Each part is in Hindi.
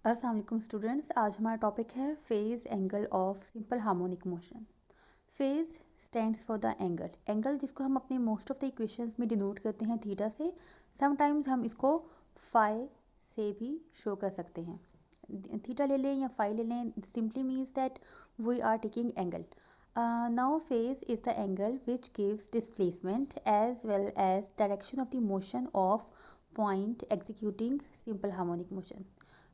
अस्सलाम वालेकुम स्टूडेंट्स, आज हमारा टॉपिक है phase angle of simple harmonic motion. Phase stands for the angle जिसको हम अपने मोस्ट ऑफ द इक्वेशंस में डिनोट करते हैं थीटा से। समटाइम्स हम इसको फाई से भी शो कर सकते हैं। थीटा ले लें या फाई ले लें, simply means that we are taking angle. Now phase is the angle which gives displacement as well as direction of the motion of point executing simple harmonic motion।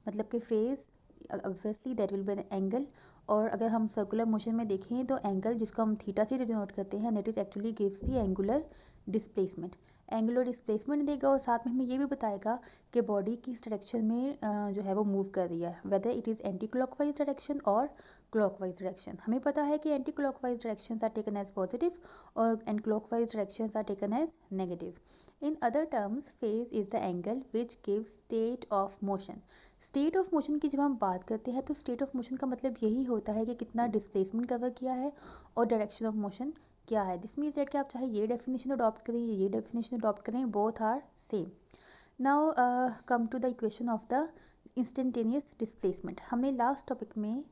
मतलब कि phase obviously that will B an angle, और अगर हम सर्कुलर मोशन में देखें तो एंगल जिसको हम थीटा से डिनोट करते हैं that is actually gives the angular displacement. Angular displacement देगा और साथ में हमें ये भी बताएगा कि बॉडी किस डायरेक्शन में जो है वो मूव कर रही है, whether it is anti clockwise direction और क्लॉकवाइज डायरेक्शन। हमें पता है कि anti clockwise directions are taken as positive और and clockwise directions are taken as negative. In other terms phase is the angle which gives state of motion. State of motion की जब हम बात करते हैं तो स्टेट ऑफ मोशन का मतलब यही होता है कि कितना डिस्प्लेसमेंट कवर किया है और डायरेक्शन ऑफ मोशन क्या है। दिस मीन्स दैट कि आप चाहे ये डेफिनेशन अडॉप्ट करें या ये डेफिनेशन अडॉप्ट करें, both are same. Now come to the equation of the instantaneous displacement. हमने लास्ट टॉपिक में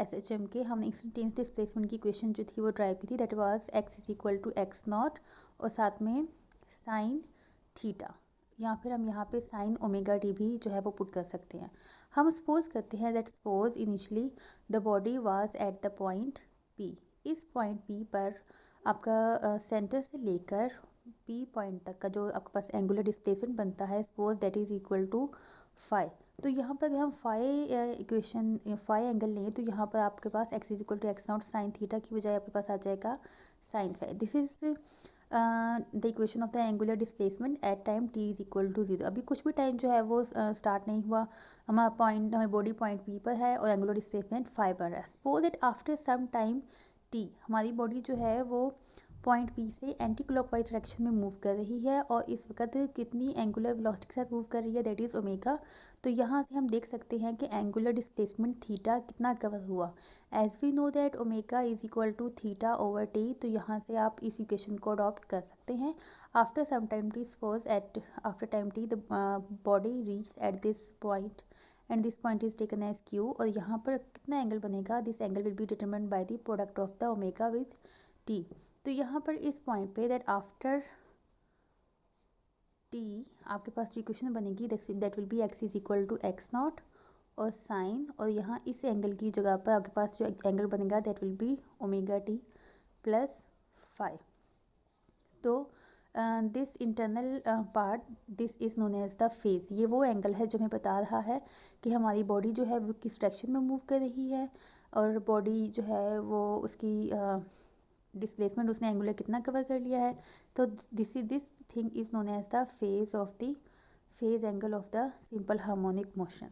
SHM के हमने इंस्टेंटेनियस डिस्प्लेसमेंट की इक्वेशन जो थी वो ड्राइव की थी, that was x is equal to x naught और साथ में साइन थीटा, या फिर हम यहाँ पे साइन ओमेगा टी भी जो है वो पुट कर सकते हैं। हम सपोज करते हैं that suppose initially the body was at the point P। इस पॉइंट P पर आपका सेंटर से लेकर P पॉइंट तक का जो आपके पास एंगुलर डिस्प्लेसमेंट बनता है, suppose that is equal to phi. तो यहाँ पर अगर हम फाई एंगल लें तो यहाँ पर आपके पास x is equal to x naught sine theta की बजाय आपके पास आ जाएगा sine phi. This is the equation of the angular displacement at time t is equal to 0। अभी कुछ भी टाइम जो है वो स्टार्ट नहीं हुआ, हमारी बॉडी पॉइंट P पर है और एंगुलर डिस्प्लेसमेंट फाई पर है। Suppose that after some time t हमारी बॉडी जो है वो पॉइंट P से एंटी क्लॉकवाइज डायरेक्शन में मूव कर रही है और इस वक्त कितनी एंगुलर वेलोसिटी के साथ मूव कर रही है, दैट इज़ ओमेगा। तो यहाँ से हम देख सकते हैं कि एंगुलर डिस्प्लेसमेंट थीटा कितना कवर हुआ। As we know that omega is equal to theta over t, तो यहाँ से आप इस इक्वेशन को अडॉप्ट कर सकते हैं। After some time t, suppose at after time t the body reach at this point and this point is taken as q, और यहाँ पर कितना एंगल बनेगा, this angle will be determined by the product of the omega with t. तो यहाँ पर इस पॉइंट पे दैट आफ्टर टी आपके पास जो इक्वेशन बनेगी that will be x is equal to x naught और साइन, और यहाँ इस एंगल की जगह पर आपके पास जो एंगल बनेगा that will be omega t plus five. तो this internal part this is known as the phase. ये वो एंगल है जो हमें बता रहा है कि हमारी बॉडी जो है वो किस डायरेक्शन में मूव कर रही है और बॉडी जो है वो उसकी डिस्प्लेसमेंट उसने एंगुलर कितना कवर कर लिया है। तो this thing is known as the phase of the phase angle of the simple harmonic motion.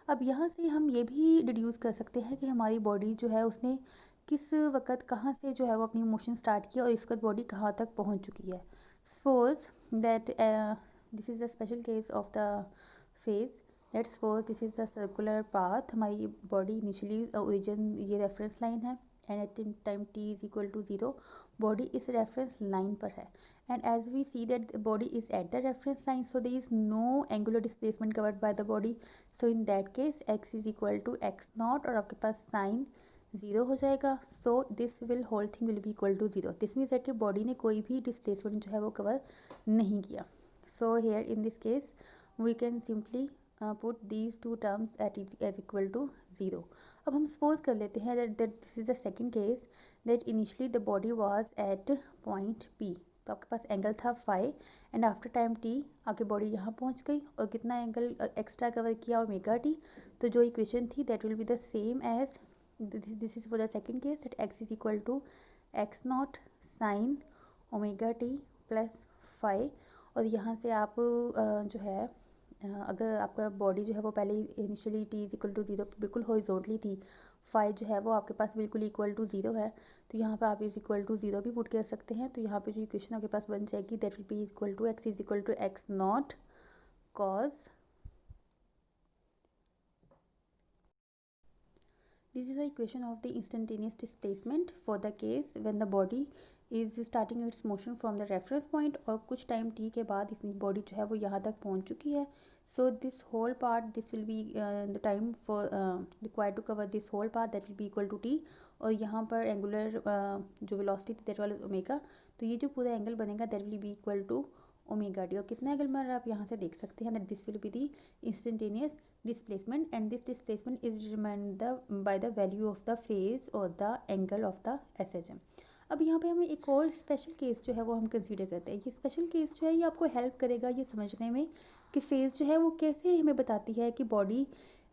अब यहाँ से हम ये भी डिड्यूस कर सकते हैं कि हमारी बॉडी जो है उसने किस वक्त कहाँ से जो है वो अपनी मोशन स्टार्ट किया और इस वक्त बॉडी कहाँ तक पहुँच चुकी है। Suppose that this is the special case of the phase. Let's suppose this is the circular path. हमारी बॉडी इनिशियली ओरिजिन ये रेफरेंस लाइन है and at time t is equal to 0 body इस रेफरेंस लाइन पर है, and as we see that body is at the reference line, so there is no angular displacement covered by the body. So in that case x is equal to x naught और आपके पास साइन 0 हो जाएगा। So this will whole thing will be equal to 0। This means that कि बॉडी ने कोई भी डिस्प्लेसमेंट जो है वो कवर नहीं किया। So here in this case we can simply put these two terms as equal to 0. अब हम सपोज कर लेते हैं that this is the second case that initially the body was at point P। तो आपके पास एंगल था phi and after time t आपकी बॉडी यहाँ पहुँच गई और कितना एंगल एक्स्ट्रा कवर किया ओमेगा टी। तो जो इक्वेशन थी that will be the same as this is for the second case that x is equal to x naught sine omega t plus phi. और यहाँ से आप जो है अगर आपका बॉडी जो है वो पहले initially t is equal to 0 बिल्कुल हॉरिजॉन्टली थी, फाई जो है वो आपके पास बिल्कुल इक्वल टू 0 है, तो यहाँ पे आप इज इक्वल टू 0 भी पुट कर सकते हैं। तो यहाँ पे जो इक्वेशन आपके पास बन जाएगी that will be equal to x is equal to x naught cause This is the equation of the instantaneous displacement for the case when the body is starting its motion from the reference point और कुछ टाइम t के बाद इस बॉडी जो है वो यहाँ तक पहुँच चुकी है. So this whole part, this will be the time for required to cover this whole part, that will be equal to t. और यहाँ पर एंगुलर जो वेलोसिटी दैट वाला ओमेगा, तो ये जो पूरा एंगल बनेगा that will be equal to omega t. और कितना एंगल बन रहा है आप यहाँ से देख सकते हैं that this will be the instantaneous displacement, and this displacement is determined by the value of the phase or the angle of the SHM. अब यहाँ पे हमें एक और स्पेशल केस जो है वो हम कंसीडर करते हैं. ये स्पेशल केस जो है ये आपको हेल्प करेगा ये समझने में कि फेज़ जो है वो कैसे हमें बताती है कि बॉडी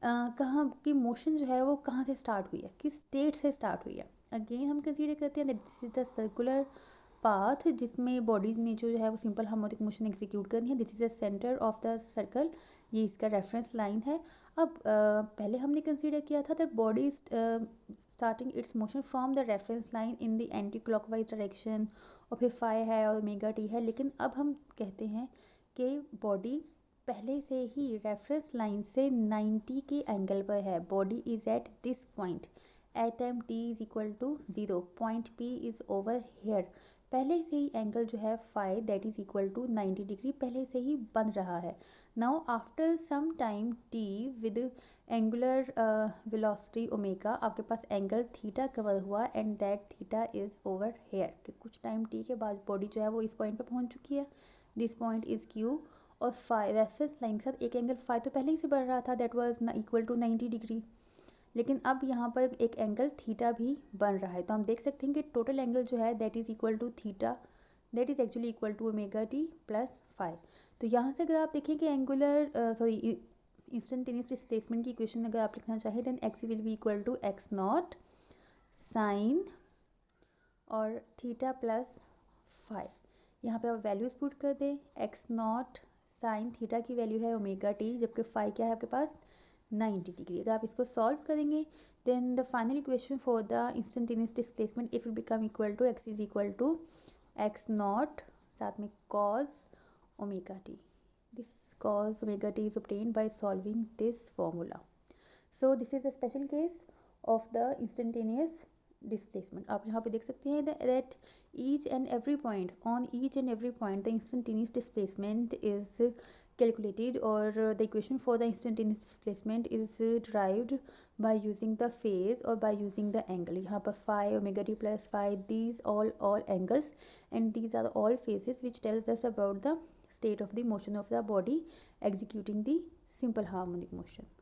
कहाँ की मोशन जो है वो कहाँ से स्टार्ट हुई है, किस स्टेट से स्टार्ट हुई है. अगेन हम कंसीडर करते हैं that this is the circular path जिसमें बॉडी ने जो है वो सिंपल हार्मोनिक मोशन एग्जीक्यूट करनी है. This is the centre of the circle, ये इसका रेफरेंस लाइन है. अब पहले हमने कंसीडर किया था that body starting it's motion from the reference line in the anti clockwise direction और फिर फाई है और ओमेगा टी है. लेकिन अब हम कहते हैं कि बॉडी पहले से ही रेफरेंस लाइन से 90 के एंगल पर है. Body is at this point at time t is equal to 0, point p is over here. पहले से ही एंगल जो है phi that is equal to 90 degree पहले से ही बन रहा है. Now after some time t with angular velocity omega आपके पास एंगल थीटा कवर हुआ and that theta is over here. कि कुछ टाइम t के बाद बॉडी जो है वो इस पॉइंट पे पहुंच चुकी है. दिस पॉइंट इज q और फाई रेफरेंस लाइन के साथ एक एंगल फाई तो पहले ही से बढ़ रहा था that was equal to 90 degree. लेकिन अब यहाँ पर एक एंगल थीटा भी बन रहा है. तो हम देख सकते हैं कि टोटल एंगल जो है that is equal to theta, that is actually equal to omega t plus phi. तो यहाँ से अगर आप देखें कि एंगुलर इंस्टेंटेनियस डिस्प्लेसमेंट की इक्वेशन अगर आप लिखना चाहें then x will be equal to x naught sine और थीटा प्लस फाई. यहाँ पे आप वैल्यूज पुट कर दें. एक्स नॉट साइन थीटा की वैल्यू है ओमेगा टी जबकि फाई क्या है आपके पास 90 डिग्री. अगर आप इसको सॉल्व करेंगे then the final equation for the instantaneous displacement it will become equal to x is equal to x naught साथ में cos omega t. This cos omega t is obtained by solving this formula. So this is a special case of the instantaneous displacement. आप यहाँ पे देख सकते हैं that each and every point on each and every point the instantaneous displacement is calculated or the equation for the instantaneous displacement is derived by using the phase or by using the angle. यहाँ पर phi omega t plus phi, these all angles and these are all phases which tells us about the state of the motion of the body executing the simple harmonic motion.